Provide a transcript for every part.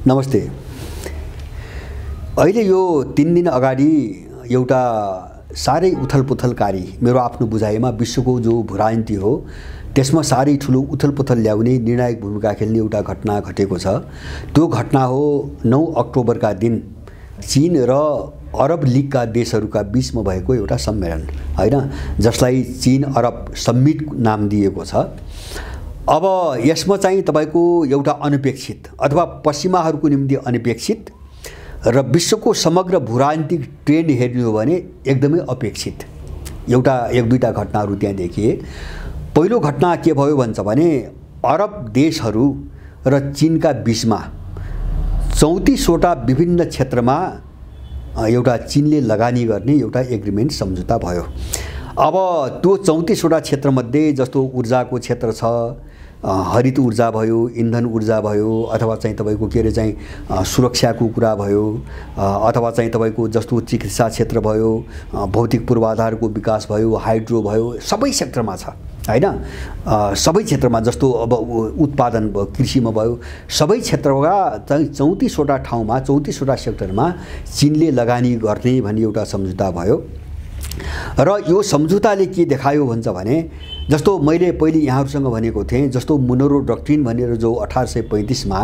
नमस्ते। अहिले यो 3 दिन अगाडि एउटा साह्रै उथलपुथलकारी मेरो आफ्नो बुझाइमा विश्वको जो भूराजनीति हो त्यसमा साह्रै ठुलो उथलपुथल ल्याउने निर्णायक भूमिका खेल्ने एउटा घटना घटेको छ। त्यो घटना हो 9 अक्टोबरका दिन चीन र अरब लीगका देशहरूका बीचमा भएको एउटा सम्मेलन हैन, जसलाई चीन अरब समिट नाम दिएको छ। अब यसमा चाहिँ तपाईको एउटा अनपेक्षित अथवा पश्चिमाहरूको निम्ति अनपेक्षित र विश्वको समग्र भूराजनीतिक ट्रेन्ड हेर्नु हो भने एकदमै अपेक्षित एउटा एक दुईटा घटनाहरू त्यहाँ देखिए। पहिलो घटना के भयो भन्छ भने अरब देशहरू र चीनका बीचमा 34 वटा विभिन्न क्षेत्रमा एउटा चीनले लगानी गर्ने एउटा एग्रिमेन्ट सम्झौता भयो। अब त्यो 34 वटा क्षेत्रमध्ये जस्तो ऊर्जाको क्षेत्र छ, हरित ऊर्जा भयो, इन्धन ऊर्जा भयो, अथवा चाहिँ तपाईको के रे चाहिँ सुरक्षाको कुरा भयो, अथवा चाहिँ तपाईको जस्तो चिकित्सा क्षेत्र भयो, भौतिक पूर्वाधारको विकास भयो, हाइड्रो भयो, सबै क्षेत्रमा छ हैन। सबै क्षेत्रमा जस्तो अब उत्पादन भयो, कृषिमा भयो, सबै क्षेत्रका चाहिँ 34 वटा ठाउँमा 34 वटा सेक्टरमा चीनले लगानी गर्ने भन्ने एउटा सम्झौता भयो। र यो सम्झौताले के देखायो भन्छ भने जस्तो मैले पहिले यहाँहरुसँग भनेको थिएँ, जस्तो मुनरो डक्ट्रिन भनेर जो 1835 मा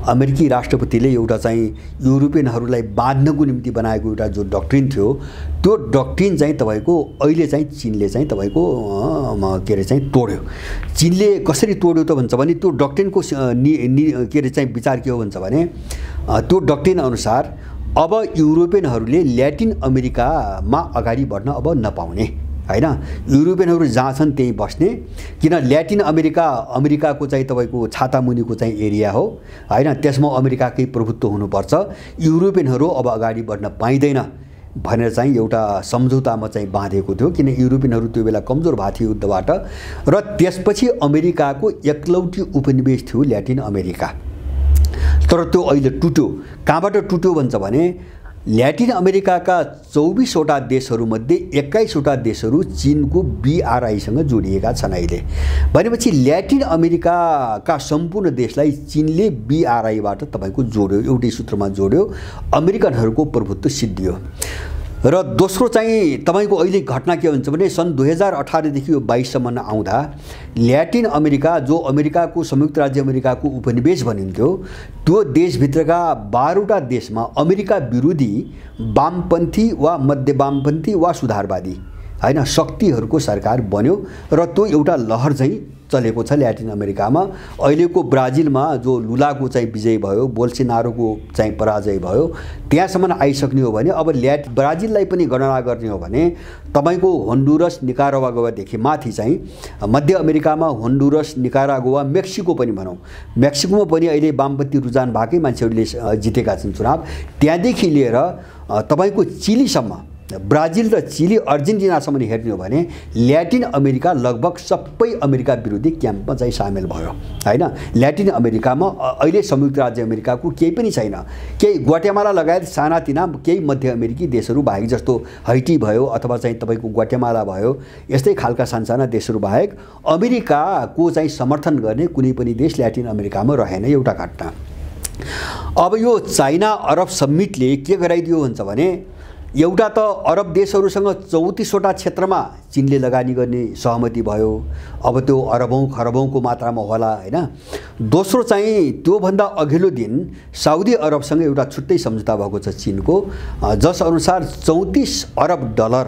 अमेरिकी राष्ट्रपतिले एउटा चाहिँ युरोपियनहरूलाई बाँध्नको निम्ति बनाएको एउटा जो डक्ट्रिन थियो, त्यो डक्ट्रिन चाहिँ तपाईको अहिले चाहिँ चीनले चाहिँ तपाईको के रे चाहिँ तोड्यो। चीनले कसरी तोड्यो त भन्छ भने त्यो डक्ट्रिनको के रे चाहिँ विचार के हो भन्छ भने त्यो डक्ट्रिन अनुसार अब युरोपियनहरूले ल्याटिन अमेरिकामा अगाडि बढ्न अब नपाउने हैन। युरोपियनहरू जहाँ छन् त्यही बस्ने, किन ल्याटिन अमेरिकाको चाहिँ तपाईको छातामुनिको चाहिँ एरिया हो हैन, त्यसमा अमेरिकाकै प्रभुत्व हुनुपर्छ, युरोपियनहरू अब अगाडि बढ्न पाइँदैन भनेर चाहिँ एउटा सम्झौतामा चाहिँ बाँधेको थियो। किन युरोपियनहरू त्यो बेला कमजोर भएको थियो युद्धबाट, र त्यसपछि अमेरिकाको एकलौटी उपनिवेश थियो ल्याटिन अमेरिका। तर त्यो अहिले टुट्यो। कहाँबाट टुट्यो भन्छ भने ल्याटिन अमेरिकाका 24 वटा देशहरूमध्ये 21 वटा देशहरू चीनको बीआरआईसँग जोडिएका छन् अहिले। भनेपछि ल्याटिन अमेरिकाका सम्पूर्ण देशलाई चीनले बीआरआईबाट तपाईको जोड्यो, एउटै सूत्रमा जोड्यो, अमेरिकनहरूको प्रभुत्व सिद्धियो। र दोस्रो चाहिँ तपाईको अहिले घटना के हुन्छ भने सन् 2018 देखि यो 22 सम्म आउँदा ल्याटिन अमेरिका जो अमेरिकाको संयुक्त राज्य अमेरिकाको उपनिवेश भनिन्थ्यो, त्यो देशभित्रका 12 वटा देशमा अमेरिका विरोधी वामपन्थी वा मध्य वामपन्थी वा सुधारवादी हैन शक्तिहरूको सरकार बन्यो र त्यो एउटा लहर चाहिँ चलेको छ ल्याटिन अमेरिकामा। अहिलेको ब्राजिलमा जो लुलाको चाहिँ विजय भयो, बोल्सोनारोको चाहिँ पराजय भयो, त्यहाँसम्म आइसक्ने हो भने अब ब्राजिललाई पनि गणना गर्ने हो भने तपाईको होन्डुरस, निकारागुवादेखि माथि चाहिँ मध्य अमेरिकामा होन्डुरस, निकारागुवा, मेक्सिको पनि भनौँ, मेक्सिकोमा पनि अहिले वामपन्थी रुझान भएकै मान्छेहरूले जितेका छन् चुनाव। त्यहाँदेखि लिएर तपाईको चिलीसम्म, ब्राजिल र चिली, अर्जेन्टिनासम्म हेर्ने हो भने ल्याटिन अमेरिका लगभग सबै अमेरिका विरोधी क्याम्पमा चाहिँ सामेल भयो हैन। ल्याटिन अमेरिकामा अहिले संयुक्त राज्य अमेरिकाको केही पनि छैन। केही ग्वाटेमाला लगायत सानातिना केही मध्य अमेरिकी देशहरू बाहेक, जस्तो हैटी भयो अथवा चाहिँ तपाईको ग्वाटेमाला भयो, यस्तै खालका सानसाना देशहरू बाहेक अमेरिकाको चाहिँ समर्थन गर्ने कुनै पनि देश ल्याटिन अमेरिकामा रहेन। एउटा घटना। अब यो चाइना अरब समिटले के गराइदियो भन्छ भने एउटा त अरब देशहरूसँग 34 वटा क्षेत्रमा चीनले लगानी गर्ने सहमति भयो। अब त्यो अरबौं खरबौंको मात्रामा होला हैन। दोस्रो चाहिँ त्योभन्दा अघिल्लो दिन साउदी अरबसँग एउटा छुट्टै सम्झौता भएको छ चीनको, जस अनुसार 34 अरब डलर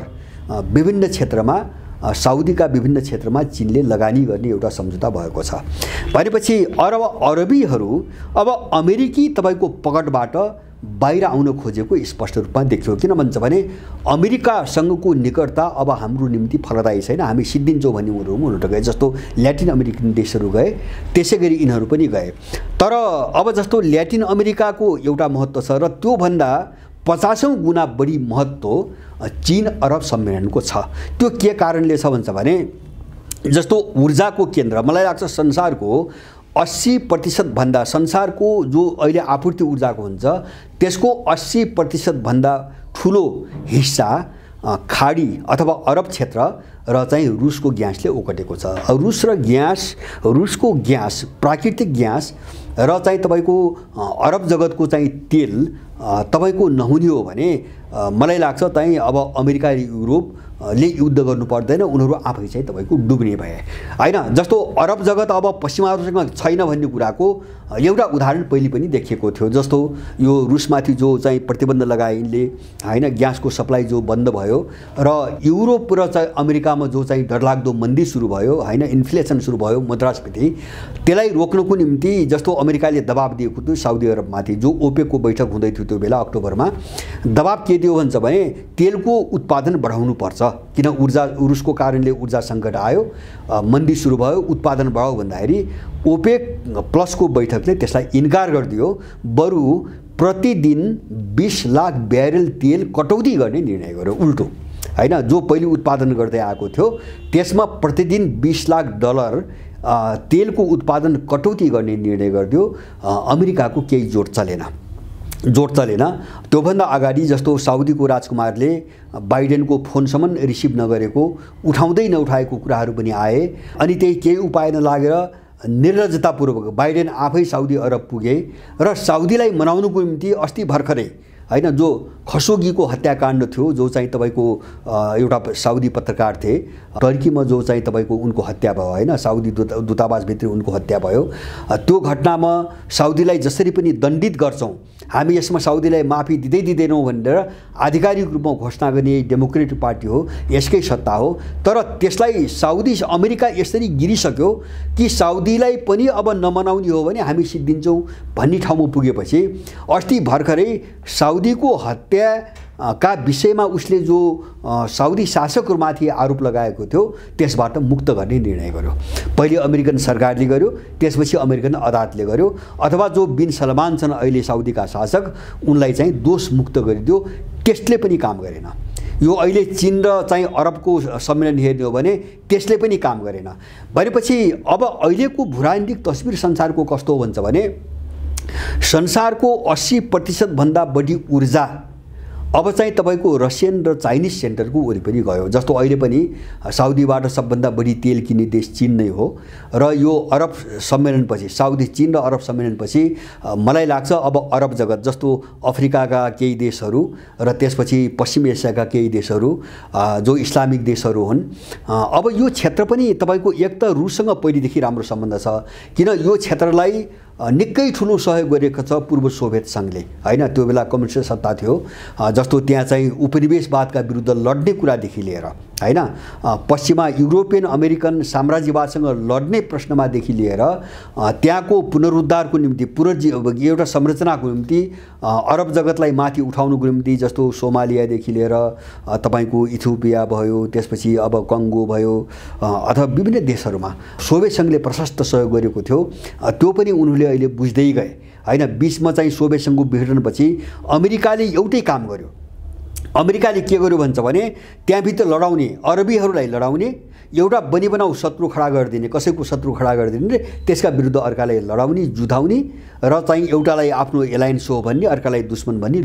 विभिन्न क्षेत्रमा, साउदीका विभिन्न क्षेत्रमा चीनले लगानी गर्ने एउटा सम्झौता भएको छ। भनेपछि अरबीहरू अब अमेरिकी तपाईको पकडबाट बाहिर आउन खोजेको स्पष्ट रूपमा देखियो। किन भन्छ भने अमेरिकासँगको निकटता अब हाम्रो निम्ति फलदायी छैन, हामी सिद्धिन्छौँ भन्ने उनीहरू गए, जस्तो ल्याटिन अमेरिकन देशहरू गए त्यसै गरी यिनीहरू पनि गए। तर अब जस्तो ल्याटिन अमेरिकाको एउटा महत्त्व छ र त्योभन्दा 50औं गुणा बढी महत्त्व चीन अरब सम्मेलनको छ। त्यो के कारणले छ भन्छ भने जस्तो ऊर्जाको केन्द्र, मलाई लाग्छ संसारको 80% भन्दा, संसारको जो अहिले आपूर्ति ऊर्जाको हुन्छ त्यसको 80% भन्दा ठुलो हिस्सा खाडी अथवा अरब क्षेत्र र चाहिँ रुसको ग्यासले ओगटेको छ। रुस र ग्यास, रुसको ग्यास प्राकृतिक ग्यास र चाहिँ तपाईको अरब जगतको चाहिँ तेल तपाईको नहुने हो भने मलाई लाग्छ चाहिँ अब अमेरिका युरोप ले युद्ध गर्नु पर्दैन, उनीहरू आफै चाहिँ तपाईको डुब्ने भए हैन। जस्तो अरब जगत अब पश्चिमाहरूसँग छैन भन्ने कुराको एउटा उदाहरण पहिले पनि देखिएको थियो। जस्तो यो रुसमाथि जो चाहिँ प्रतिबन्ध लगाए यिनले हैन, ग्यासको सप्लाई जो बन्द भयो र युरोप र चाहिँ अमेरिकामा जो चाहिँ डरलाग्दो मन्दी सुरु भयो हैन, इन्फ्लेसन सुरु भयो, मुद्रास्फीति, त्यसलाई रोक्नको निम्ति जस्तो अमेरिकाले दबाब दिएको थियो साउदी अरबमाथि, जो ओपेकको बैठक हुँदै थियो त्यो बेला अक्टोबरमा, दबाब के दियो भन्छ भने तेलको उत्पादन बढाउनु पर्छ, किन रुसको कारणले ऊर्जा सङ्कट आयो, मन्दी सुरु भयो, उत्पादन बढाऊ भन्दाखेरि ओपेक प्लसको बैठकले त्यसलाई इन्कार गरिदियो। बरु प्रतिदिन 20 लाख ब्यारेल तेल कटौती गर्ने निर्णय गर्यो उल्टो हैन। जो पहिले उत्पादन गर्दै आएको थियो त्यसमा प्रतिदिन $20 लाख तेलको उत्पादन कटौती गर्ने निर्णय गरिदियो। अमेरिकाको केही जोड चलेन। त्योभन्दा अगाडि जस्तो साउदीको राजकुमारले बाइडेनको फोनसम्म रिसिभ नगरेको, उठाउँदै नउठाएको कुराहरू पनि आए। अनि त्यही केही उपाय नलागेर निर्लज्जतापूर्वक बाइडेन आफै साउदी अरब पुगे र साउदीलाई मनाउनुको निम्ति अस्ति भर्खरै हैन जो खशोगीको हत्याकाण्ड थियो, जो चाहिँ तपाईको एउटा साउदी पत्रकार थिए, टर्कीमा जो चाहिँ तपाईको उनको हत्या भयो हैन, साउदी दूतावासभित्र उनको हत्या भयो। त्यो घटनामा साउदीलाई जसरी पनि दण्डित गर्छौं, हामी यसमा साउदीलाई माफी दिँदैनौँ भनेर आधिकारिक रूपमा घोषणा गर्ने डेमोक्रेटिक पार्टी हो, यसकै सत्ता हो। तर त्यसलाई साउदी अमेरिका यसरी गिरिसक्यो कि साउदीलाई पनि अब नमनाउने हो भने हामी सिद्धिन्छौँ भन्ने ठाउँमा पुगेपछि अस्ति भर्खरै साउदीको हत्या का विषयमा उसले जो साउदी शासकहरूमाथि आरोप लगाएको थियो त्यसबाट मुक्त गर्ने निर्णय गर्यो। पहिले अमेरिकन सरकारले गर्यो, त्यसपछि अमेरिकन अदालतले गर्यो, अथवा जो बिन सलमान छन् अहिले साउदीका शासक, उनलाई चाहिँ दोष मुक्त गरिदियो। त्यसले पनि काम गरेन। यो अहिले चीन र चाहिँ अरबको सम्मेलन हेर्ने हो भने त्यसले पनि काम गरेन। भनेपछि अब अहिलेको भूराजनीतिक तस्बिर संसारको कस्तो हो भन्छ भने संसारको 80% भन्दा बढी ऊर्जा अब चाहिँ तपाईको रसियन र चाइनिज सेन्टरको वरिपरि गयो। जस्तो अहिले पनि साउदीबाट सबभन्दा बढी तेल किन्ने देश चीन नै हो र यो अरब सम्मेलनपछि, साउदी चीन र अरब सम्मेलनपछि मलाई लाग्छ अब अरब जगत जस्तो अफ्रिकाका केही देशहरू र त्यसपछि पश्चिम एसियाका केही देशहरू जो इस्लामिक देशहरू हुन्, अब यो क्षेत्र पनि तपाईको एक त रुससँग पहिलेदेखि राम्रो सम्बन्ध छ, किन यो क्षेत्रलाई निकै ठुलो सहयोग गरेको छ पूर्व सोभियत सङ्घले हैन। त्यो बेला कम्युनिस्ट सत्ता थियो, जस्तो त्यहाँ चाहिँ उपनिवेशवादका विरुद्ध लड्ने कुरादेखि लिएर हैन, पश्चिमा युरोपियन अमेरिकन साम्राज्यवादसँग लड्ने प्रश्नमादेखि लिएर त्यहाँको पुनरुद्धारको निम्ति एउटा संरचनाको निम्ति अरब जगतलाई माथि उठाउनुको निम्ति जस्तो सोमालियादेखि लिएर तपाईको इथियोपिया भयो, त्यसपछि अब कङ्गो भयो, अथवा विभिन्न देशहरूमा सोभियत सङ्घले प्रशस्त सहयोग गरेको थियो। त्यो पनि उनीहरूले अहिले बुझ्दै गए हैन। बीचमा चाहिँ सोभियत सङ्घको विघटनपछि अमेरिकाले एउटै काम गर्यो। अमेरिकाले के गर्यो भन्छ भने त्यहाँभित्र लडाउने अरबीहरूलाई लडाउने, एउटा बनिबनाउ शत्रु खडा गरिदिने, कसैको शत्रु खडा गरिदिने, त्यसका विरुद्ध अर्कालाई लडाउने, जुधाउने र चाहिँ एउटालाई आफ्नो एलायन्स हो भन्ने, अर्कालाई दुश्मन भन्ने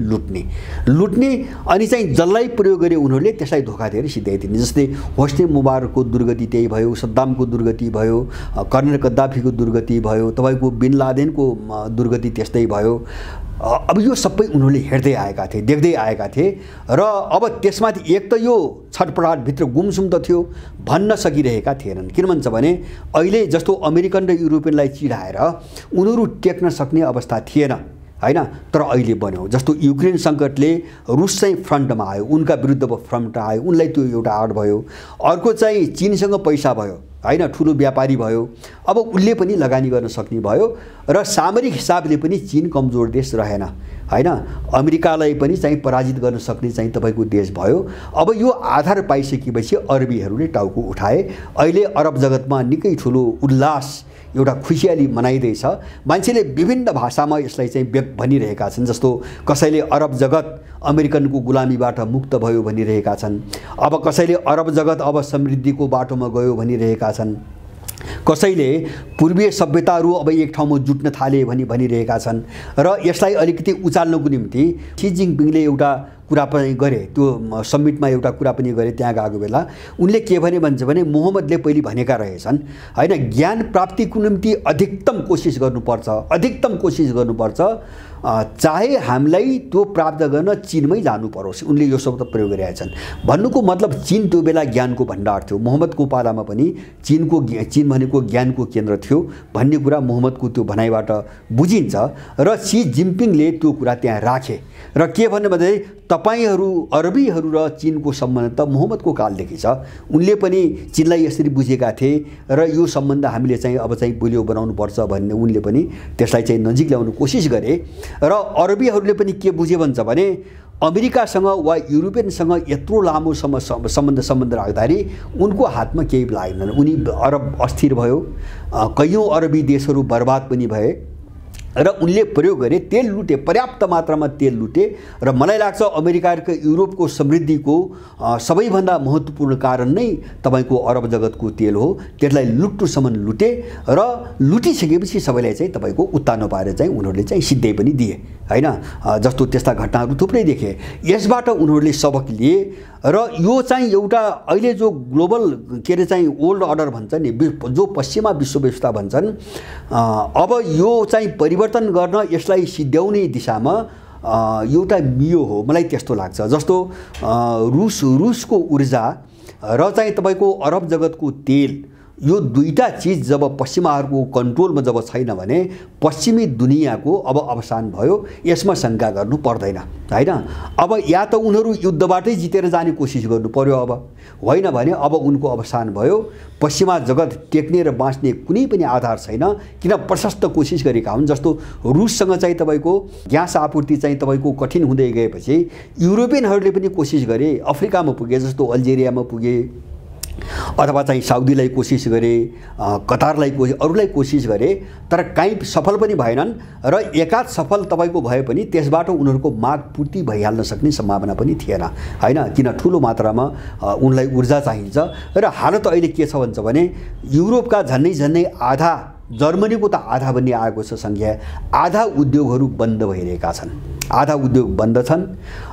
लुट्ने अनि चाहिँ जसलाई प्रयोग गरे उनीहरूले त्यसलाई धोका दिएर सिध्याइदिने। जस्तै होस्नी मुबारकको दुर्गति त्यही भयो, सद्दामको दुर्गति भयो, कर्नल गद्दाफीको दुर्गति भयो, तपाईँको बिन लादेनको दुर्गति त्यस्तै भयो। अब यो सबै उनीहरूले हेर्दै आएका थिए, देख्दै आएका थिए र अब त्यसमाथि एक त यो छटपटाटभित्र गुमसुम त थियो, भन्न सकिरहेका थिएनन्। किन भन्छ भने अहिले जस्तो अमेरिकन र युरोपियनलाई चिढाएर उनीहरू टेक्न सक्ने अवस्था थिएन हैन। तर अहिले बन्यो। जस्तो युक्रेन सङ्कटले रुस चाहिँ फ्रन्टमा आयो, उनका विरुद्ध फ्रन्ट आयो, उनलाई त्यो एउटा आड भयो। अर्को चाहिँ चीनसँग पैसा भयो हैन, ठुलो व्यापारी भयो, अब उसले पनि लगानी गर्न सक्ने भयो र सामरिक हिसाबले पनि चीन कमजोर देश रहेन हैन। अमेरिकालाई पनि चाहिँ पराजित गर्न सक्ने चाहिँ तपाईको देश भयो। अब यो आधार पाइसकेपछि अरबीहरूले टाउको उठाए। अहिले अरब जगतमा निकै ठुलो उल्लास, एउटा खुसियाली मनाइदैछ। मान्छेले विभिन्न भाषामा यसलाई चाहिँ भनिरहेका छन्। जस्तो कसैले अरब जगत अमेरिकनको गुलामीबाट मुक्त भयो भनिरहेका छन्, अब कसैले अरब जगत अब समृद्धिको बाटोमा गयो भनिरहेका छन्, कसैले पूर्वीय सभ्यताहरू अब एक ठाउँमा जुट्न थाले भनिरहेका छन्। र यसलाई अलिकति उचाल्नको निम्ति सी जिनपिङले एउटा कुरा पनि गरे, त्यो समिटमा एउटा कुरा पनि गरे त्यहाँ गएको बेला। उनले के भन्छ भने मोहम्मदले पहिले भनेका रहेछन् हैन, ज्ञान प्राप्तिको निम्ति अधिकतम कोसिस गर्नुपर्छ, चाहे हामीलाई त्यो प्राप्त गर्न चीनमै जानु परोस्। उनले यो शब्द प्रयोग गरेका छन्। भन्नुको मतलब चीन त्यो बेला ज्ञानको भण्डार थियो। मोहम्मदको पालामा पनि चीन भनेको ज्ञानको केन्द्र थियो भन्ने कुरा मोहम्मदको त्यो भनाइबाट बुझिन्छ र सी जिनपिङले त्यो कुरा त्यहाँ राखे र के भन्नु भन्दाखेरि तपाईहरू अरबीहरू र चीनको सम्बन्ध त मोहम्मदको कालदेखि छ। उनले पनि चीनलाई यसरी बुझेका थिए र यो सम्बन्ध हामीले चाहिँ अब चाहिँ बलियो बनाउनु पर्छ भन्ने उनले पनि त्यसलाई चाहिँ नजिक ल्याउन कोसिस गरे र अरबीहरूले पनि के बुझे भन्छ भने अमेरिकासँग वा युरोपियनसँग यत्रो लामो सम्बन्ध राख्दाखेरि उनको हातमा केही लागेन। उनी अरब अस्थिर भयो, कयौं अरबी देशहरू बर्बाद पनि भए र उनले प्रयोग गरे, तेल लुटे, पर्याप्त मात्रामा तेल लुटे र मलाई लाग्छ अमेरिका र युरोपको समृद्धिको सबैभन्दा महत्त्वपूर्ण कारण नै तपाईको अरब जगतको तेल हो। त्यसलाई लुट्टुसम्म लुटे र लुटिसकेपछि सबैलाई चाहिँ तपाईको उत्तानो पारेर चाहिँ उनीहरूले चाहिँ सिद्धै पनि दिए हैन। जस्तो त्यस्ता घटनाहरू थुप्रै देखे। यसबाट उनीहरूले सबक लिए र यो चाहिँ एउटा अहिले जो ग्लोबल के अरे चाहिँ ओल्ड अर्डर भन्छ नि, जो पश्चिमा विश्व व्यवस्था भन्छन्, अब यो चाहिँ परिवर्तन गर्न यसलाई सिद्ध्याउने दिशामा एउटा मियो हो, मलाई त्यस्तो लाग्छ। जस्तो रुसको ऊर्जा र चाहिँ तपाईको अरब जगतको तेल, यो दुईटा चीज जब पश्चिमाहरूको कन्ट्रोलमा जब छैन भने पश्चिमी दुनियाँको अब अवसान भयो, यसमा शङ्का गर्नु पर्दैन हैन। अब या त उनीहरू युद्धबाटै जितेर जाने कोसिस गर्नु पर्यो, अब होइन भने अब उनको अवसान भयो। पश्चिमा जगत टेक्ने र बाँच्ने कुनै पनि आधार छैन, किन प्रशस्त कोसिस गरेका हुन्। जस्तो रुससँग चाहिँ तपाईको ग्यास आपूर्ति चाहिँ तपाईको कठिन हुँदै गएपछि युरोपियनहरूले पनि कोसिस गरे, अफ्रिकामा पुगे, जस्तो अल्जेरियामा पुगे, अथवा चाहिँ साउदीलाई कोसिस गरे, कतारलाई अरूलाई कोसिस गरे, तर कहीँ सफल पनि भएनन् र एकाध सफल तपाईको भए पनि त्यसबाट उनीहरूको माग पूर्ति भइहाल्न सक्ने सम्भावना पनि थिएन हैन, किन ठुलो मात्रामा उनलाई ऊर्जा चाहिन्छ। र हालत अहिले के छ भन्छ भने युरोपका झन्डै आधा, जर्मनीको त आधा भन्ने आएको छ संख्या, आधा उद्योगहरू बन्द भइरहेका छन्, आधा उद्योग बन्द छन्।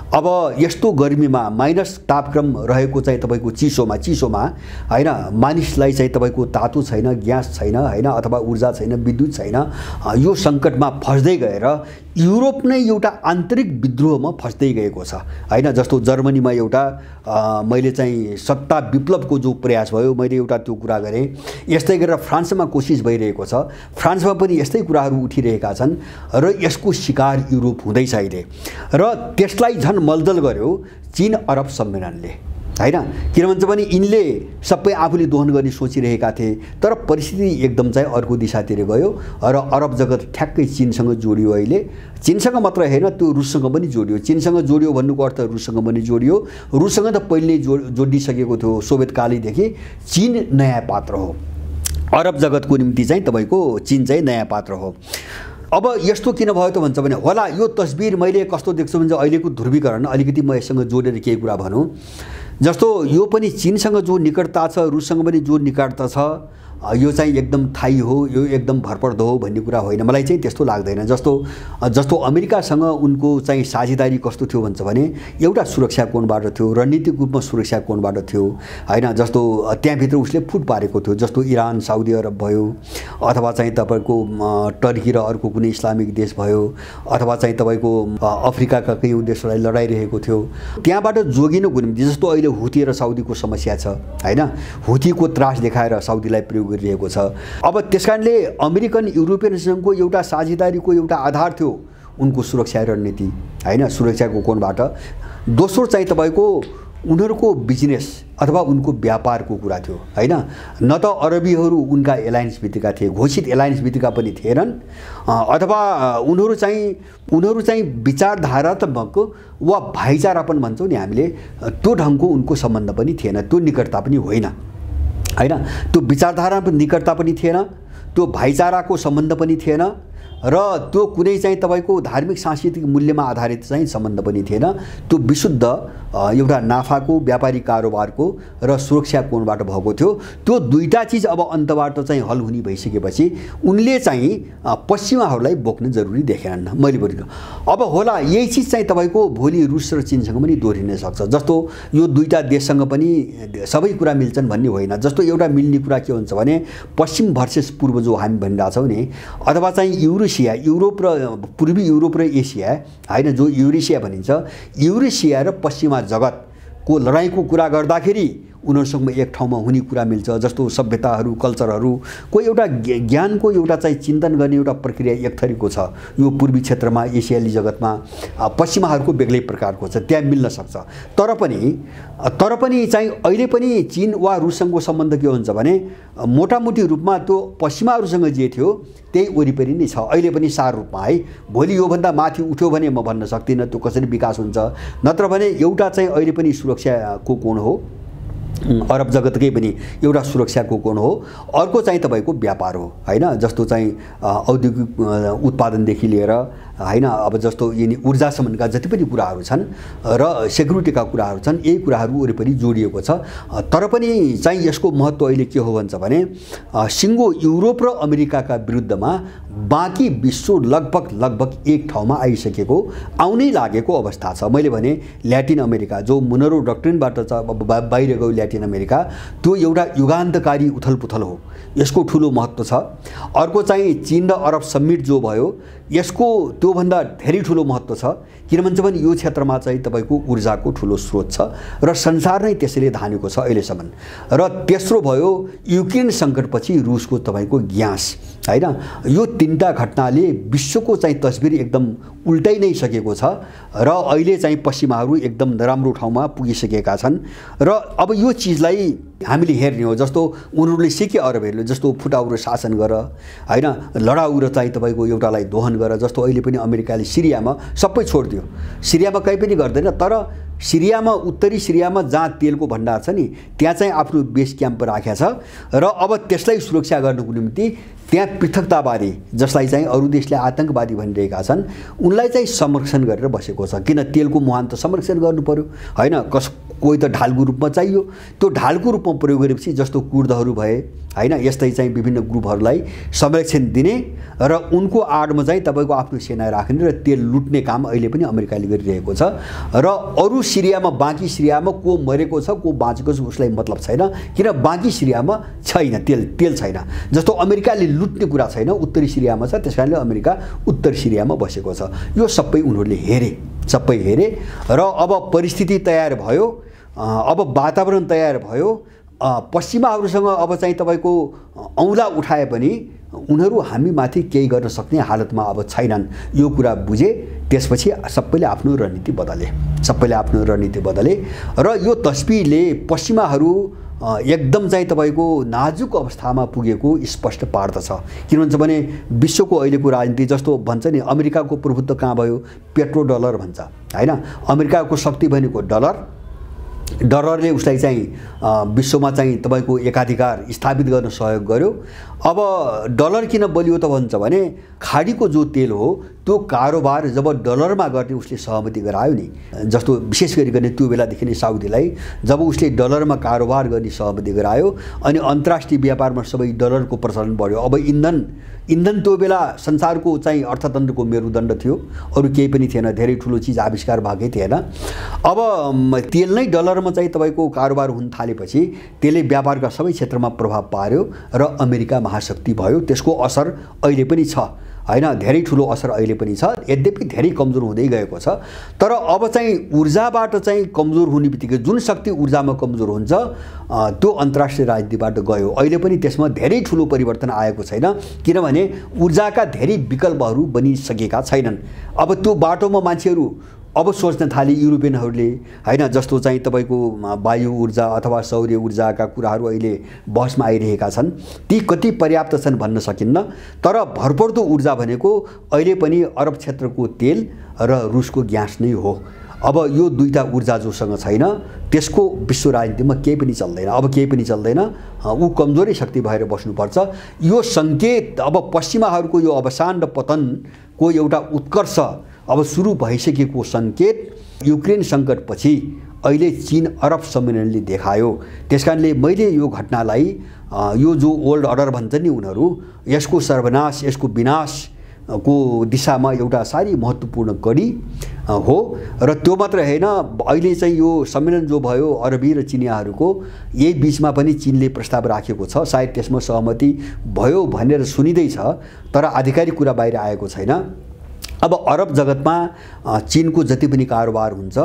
अब यस्तो गर्मीमा माइनस तापक्रम रहेको चाहिँ तपाईको चिसोमा हैन, मानिसलाई चाहिँ तपाईको तातो छैन, ग्यास छैन हैन, अथवा ऊर्जा छैन, विद्युत छैन। यो सङ्कटमा फस्दै गएर युरोप नै एउटा आन्तरिक विद्रोहमा फस्दै गएको छ हैन। जस्तो जर्मनीमा एउटा मैले चाहिँ सत्ता विप्लवको जो प्रयास भयो, मैले एउटा त्यो कुरा गरेँ। यस्तै गरेर फ्रान्समा कोसिस भइरहेको छ, फ्रान्समा पनि यस्तै कुराहरू उठिरहेका छन् र यसको शिकार युरोप हुँदैछ अहिले। र त्यसलाई झन् मलदल गर्यो चीन अरब सम्मेलनले हैन। किन भन्छ भने यिनले सबै आफूले दोहन गर्ने सोचिरहेका थिए, तर परिस्थिति एकदम चाहिँ अर्को दिशातिर गयो र अरब जगत ठ्याक्कै चीनसँग जोडियो। अहिले चीनसँग मात्र हैन, त्यो रुससँग पनि जोडियो। चीनसँग जोडियो भन्नुको अर्थ रुससँग पनि जोडियो। रुससँग त पहिले जोडिसकेको थियो सोभियत कालैदेखि। चीन नयाँ पात्र हो, अरब जगतको निम्ति चाहिँ तपाईको चीन चाहिँ नयाँ पात्र हो। अब यस्तो किन भयो त भन्छ भने होला यो तस्बिर मैले कस्तो देख्छु भने अहिलेको ध्रुवीकरण अलिकति म यससँग जोडेर केही कुरा भनौँ। जस्तो यो पनि चीनसँग जो निकटता छ, रुससँग पनि जो निकटता छ, यो चाहिँ एकदम थाई हो, यो एकदम भरपर्दो हो भन्ने कुरा होइन, मलाई चाहिँ त्यस्तो लाग्दैन। जस्तो अमेरिकासँग उनको चाहिँ साझेदारी कस्तो थियो भन्छ भने एउटा सुरक्षा कोणबाट थियो, रणनीतिक रूपमा सुरक्षा कोणबाट थियो हैन। जस्तो त्यहाँभित्र उसले फुट पारेको थियो, जस्तो इरान, साउदी अरब भयो, अथवा चाहिँ तपाईको टर्की र अर्को कुनै इस्लामिक देश भयो, अथवा चाहिँ तपाईको अफ्रिकाका कयौं देशहरूलाई लडाइरहेको थियो। त्यहाँबाट जोगिनको निम्ति जस्तो अहिले हुती र साउदीको समस्या छ हैन, हुतीको त्रास देखाएर साउदीलाई प्रयोग गरिरहेको छ। अब त्यसकारणले अमेरिकन युरोपियनसँगको एउटा साझेदारीको एउटा आधार थियो उनको सुरक्षा रणनीति हैन, सुरक्षाको कोणबाट। दोस्रो चाहिँ तपाईको उनीहरूको बिजनेस अथवा उनको व्यापारको कुरा थियो हैन। न त अरबीहरू उनका एलायन्स भित्रका थिए, घोषित एलायन्स भित्रका पनि थिएनन्, अथवा उनीहरू चाहिँ विचारधारात्मक वा भाइचारापन भन्छौँ नि हामीले, त्यो ढङ्गको उनको सम्बन्ध पनि थिएन, त्यो निकटता पनि होइन हैन। त्यो विचारधाराको निकटता पनि थिएन, त्यो भाइचाराको सम्बन्ध पनि थिएन र त्यो कुनै चाहिँ तपाईको धार्मिक सांस्कृतिक मूल्यमा आधारित चाहिँ सम्बन्ध पनि थिएन। त्यो विशुद्ध एउटा नाफाको व्यापारिक कारोबारको र सुरक्षा कोणबाट भएको थियो। त्यो दुईटा चीज अब अन्तबाट चाहिँ हल हुने भइसकेपछि उनले चाहिँ पश्चिमाहरूलाई बोक्न जरुरी देखेनन्। मैले भनेको अब होला यही चीज चाहिँ तपाईको भोलि रुस र चीनसँग पनि दोहोरिन सक्छ। जस्तो यो दुईटा देशसँग पनि सबै कुरा मिल्छन् भन्ने होइन। जस्तो एउटा मिल्ने कुरा के हुन्छ भने पश्चिम भर्सेस पूर्व जो हामी भनिरहेका छौँ नि, अथवा चाहिँ युरोप र पूर्वी युरोप र एसिया हैन, जो युरेसिया भनिन्छ, युरेसिया र पश्चिमा जगतको लडाईँको कुरा गर्दाखेरि उनीहरूसँग एक ठाउँमा हुने कुरा मिल्छ। जस्तो सभ्यताहरू, कल्चरहरूको एउटा ज्ञानको एउटा चाहिँ चिन्तन गर्ने एउटा प्रक्रिया एक थरीको छ यो पूर्वी क्षेत्रमा, एसियाली जगतमा। पश्चिमाहरूको बेग्लै प्रकारको छ, त्यहाँ मिल्न सक्छ। तर पनि चाहिँ अहिले पनि चीन वा रुससँगको सम्बन्ध के हुन्छ भने मोटामोटी रूपमा त्यो पश्चिमाहरूसँग जे थियो त्यही वरिपरि नै छ अहिले पनि सार रूपमा है। भोलि योभन्दा माथि उठ्यो भने म भन्न सक्दिनँ त्यो कसरी विकास हुन्छ। नत्र भने एउटा चाहिँ अहिले पनि सुरक्षाको कोण हो, अरब जगतकै पनि एउटा सुरक्षाको कोण हो। अर्को चाहिँ तपाईको व्यापार हो हैन। जस्तो चाहिँ औद्योगिक उत्पादनदेखि लिएर हैन, अब जस्तो यिनी ऊर्जासम्मका जति पनि कुराहरू छन् र सेक्युरिटीका कुराहरू छन्, यही कुराहरू वरिपरि जोडिएको छ। तर पनि चाहिँ यसको महत्त्व अहिले के हो भन्छ भने सिङ्गो युरोप र अमेरिकाका विरुद्धमा बाँकी विश्व लगभग एक ठाउँमा आइसकेको, आउनै लागेको अवस्था छ। मैले भने ल्याटिन अमेरिका जो मुनरो डक्ट्रिनबाट छ बाहिर गयो ल्याटिन अमेरिका, त्यो एउटा युगान्तकारी उथलपुथल हो, यसको ठुलो महत्त्व छ। अर्को चाहिँ चीन र अरब समिट जो भयो, यसको त्योभन्दा धेरै ठुलो महत्त्व छ। किन भन्छ भने यो क्षेत्रमा चाहिँ तपाईको ऊर्जाको ठुलो स्रोत छ र संसार नै त्यसैले धानेको छ अहिलेसम्म। र तेस्रो भयो युक्रेन सङ्कटपछि रुसको तपाईको ग्यास हैन। यो तीनटा घटनाले विश्वको चाहिँ तस्बिर एकदम उल्टाइ नै सकेको छ र अहिले चाहिँ पश्चिमाहरू एकदम नराम्रो ठाउँमा पुगिसकेका छन्। र अब यो चिजलाई हामीले हेर्ने हो। जस्तो उनीहरूले सिके अरबहरूले जस्तो फुटाउरो शासन गर हैन, लडाउ र चाहिँ तपाईको एउटालाई दोहन गर। जस्तो अहिले पनि अमेरिकाले सिरियामा सबै छोडिदियो, सिरियामा कहीँ पनि गर्दैन। तर सिरियामा, उत्तरी सिरियामा जहाँ तेलको भण्डार छ नि, त्यहाँ चाहिँ आफ्नो बेस क्याम्प राखेको छ र अब त्यसलाई सुरक्षा गर्नको निम्ति त्यहाँ पृथकतावादी, जसलाई चाहिँ अरू देशले आतंकवादी भनिरहेका छन्, उनलाई चाहिँ संरक्षण गरेर बसेको छ। किन तेलको मुहान त संरक्षण गर्नु पर्यो हैन, कोही त ढालको रूपमा चाहियो। त्यो ढालको रूपमा प्रयोग गरेपछि जस्तो कुर्दहरू भए हैन, यस्तै चाहिँ विभिन्न ग्रुपहरूलाई संरक्षण दिने र उनको आडमा चाहिँ तपाईको आफ्नो सेना राख्ने र तेल लुट्ने काम अहिले पनि अमेरिकाले गरिरहेको छ। र अरू सिरियामा, बाँकी सिरियामा को मरेको छ को बाँचेको छ उसलाई मतलब छैन, किन बाँकी सिरियामा छैन तेल छैन। जस्तो अमेरिकाले लुट्ने कुरा छैन, उत्तरी सिरियामा छ, त्यसकारणले अमेरिका उत्तर सिरियामा बसेको छ। यो सबै उनीहरूले सबै हेरे र अब परिस्थिति तयार भयो, अब वातावरण तयार भयो। पश्चिमाहरूसँग अब चाहिँ तपाईको औँला उठाए पनि उनीहरू हामीमाथि केही गर्न सक्ने हालतमा अब छैनन्। यो कुरा बुझे, त्यसपछि सबैले आफ्नो रणनीति बदले र यो तस्बिरले पश्चिमाहरू एकदम चाहिँ तपाईको नाजुक अवस्थामा पुगेको स्पष्ट पार्दछ। किन भन्छ भने विश्वको अहिलेको राजनीति जस्तो भन्छ नि, अमेरिकाको प्रभुत्व कहाँ भयो, पेट्रो डलर भन्छ हैन। अमेरिकाको शक्ति भनेको डलरले उसलाई चाहिँ विश्वमा चाहिँ तपाईको एकाधिकार स्थापित गर्न सहयोग गर्यो। अब डलर किन बलियो त भन्छ भने खाडीको जो तेल हो त्यो कारोबार जब डलरमा गर्ने उसले सहमति गरायो नि, जस्तो विशेष गरिकन त्यो बेलादेखि नै साउदीलाई जब उसले डलरमा कारोबार गर्ने सहमति गरायो अनि अन्तर्राष्ट्रिय व्यापारमा सबै डलरको प्रचलन बढ्यो। अब इन्धन त्यो बेला संसारको चाहिँ अर्थतन्त्रको मेरुदण्ड थियो, अरू केही पनि थिएन, धेरै ठुलो चिज आविष्कार भएकै थिएन। अब तेल नै डलरमा चाहिँ तपाईको कारोबार हुन थालेपछि त्यसले व्यापारका सबै क्षेत्रमा प्रभाव पार्यो र अमेरिका महाशक्ति भयो। त्यसको असर अहिले पनि छ हैन, धेरै ठुलो असर अहिले पनि छ, यद्यपि धेरै कमजोर हुँदै गएको छ। तर अब चाहिँ ऊर्जाबाट चाहिँ कमजोर हुने बित्तिकै जुन शक्ति ऊर्जामा कमजोर हुन्छ त्यो अन्तर्राष्ट्रिय राजनीतिबाट गयो। अहिले पनि त्यसमा धेरै ठुलो परिवर्तन आएको छैन, किनभने ऊर्जाका धेरै विकल्पहरू बनिसकेका छैनन्। अब त्यो बाटोमा मान्छेहरू अब सोच्न थाले युरोपियनहरूले हैन, जस्तो चाहिँ तपाईको वायु ऊर्जा अथवा सौर्य ऊर्जाका कुराहरू अहिले बहसमा आइरहेका छन्। ती कति पर्याप्त छन् भन्न सकिन्न, तर भरपर्दो ऊर्जा भनेको अहिले पनि अरब क्षेत्रको तेल र रुसको ग्यास नै हो। अब यो दुईटा ऊर्जा जोसँग छैन त्यसको विश्व राजनीतिमा केही पनि चल्दैन। अब केही पनि चल्दैन, ऊ कमजोरी शक्ति भएर बस्नुपर्छ। यो सङ्केत अब पश्चिमाहरूको यो अवसान र पतनको एउटा उत्कर्ष अब सुरु भइसकेको सङ्केत युक्रेन सङ्कटपछि अहिले चीन अरब सम्मेलनले देखायो। त्यसकारणले मैले यो घटनालाई यो जो वर्ल्ड अर्डर भन्छ नि उनीहरू, यसको सर्वनाश, यसको विनाशको दिशामा एउटा साह्रै महत्त्वपूर्ण कडी हो। र त्यो मात्र होइन, अहिले चाहिँ यो सम्मेलन जो भयो अरबी र चिनियाहरूको, यही बिचमा पनि चीनले प्रस्ताव राखेको छ। सायद त्यसमा सहमति भयो भनेर सुनिँदैछ, तर आधिकारिक कुरा बाहिर आएको छैन। अब अरब जगतमा चीनको जति पनि कारोबार हुन्छ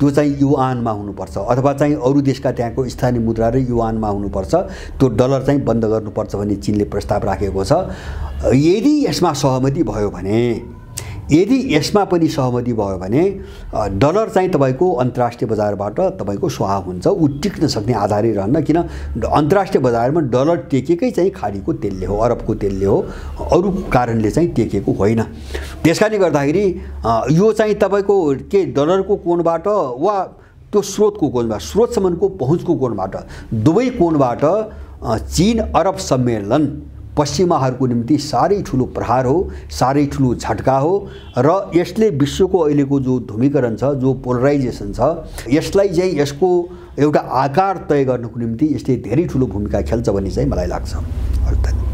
त्यो चाहिँ युआनमा हुनुपर्छ, अथवा चाहिँ अरू देशका त्यहाँको स्थानीय मुद्रा र युआनमा हुनुपर्छ। त्यो डलर चाहिँ बन्द गर्नुपर्छ भन्ने चीनले प्रस्ताव राखेको छ। यदि यसमा सहमति भयो भने, यदि यसमा पनि सहमति भयो भने डलर चाहिँ तपाईको अन्तर्राष्ट्रिय बजारबाट तपाईको स्वाहा हुन्छ। ऊ टिक्न सक्ने आधारै रहन्न, किन अन्तर्राष्ट्रिय बजारमा डलर टेकेकै चाहिँ खाडीको तेलले हो, अरबको तेलले हो, अरू कारणले चाहिँ टेकेको होइन। त्यसकारणले गर्दाखेरि यो चाहिँ तपाईको के डलरको कोणबाट वा त्यो स्रोतको कोणबाट, स्रोतसम्मको पहुँचको कोणबाट, दुवै कोणबाट चीन अरब सम्मेलन पश्चिमाहरूको निम्ति साह्रै ठुलो प्रहार हो, साह्रै ठुलो झट्का हो। र यसले विश्वको अहिलेको जो ध्रुवीकरण छ, जो पोलराइजेसन छ, यसलाई चाहिँ यसको एउटा आकार तय गर्नको निम्ति यसले धेरै ठुलो भूमिका खेल्छ भन्ने चाहिँ मलाई लाग्छ।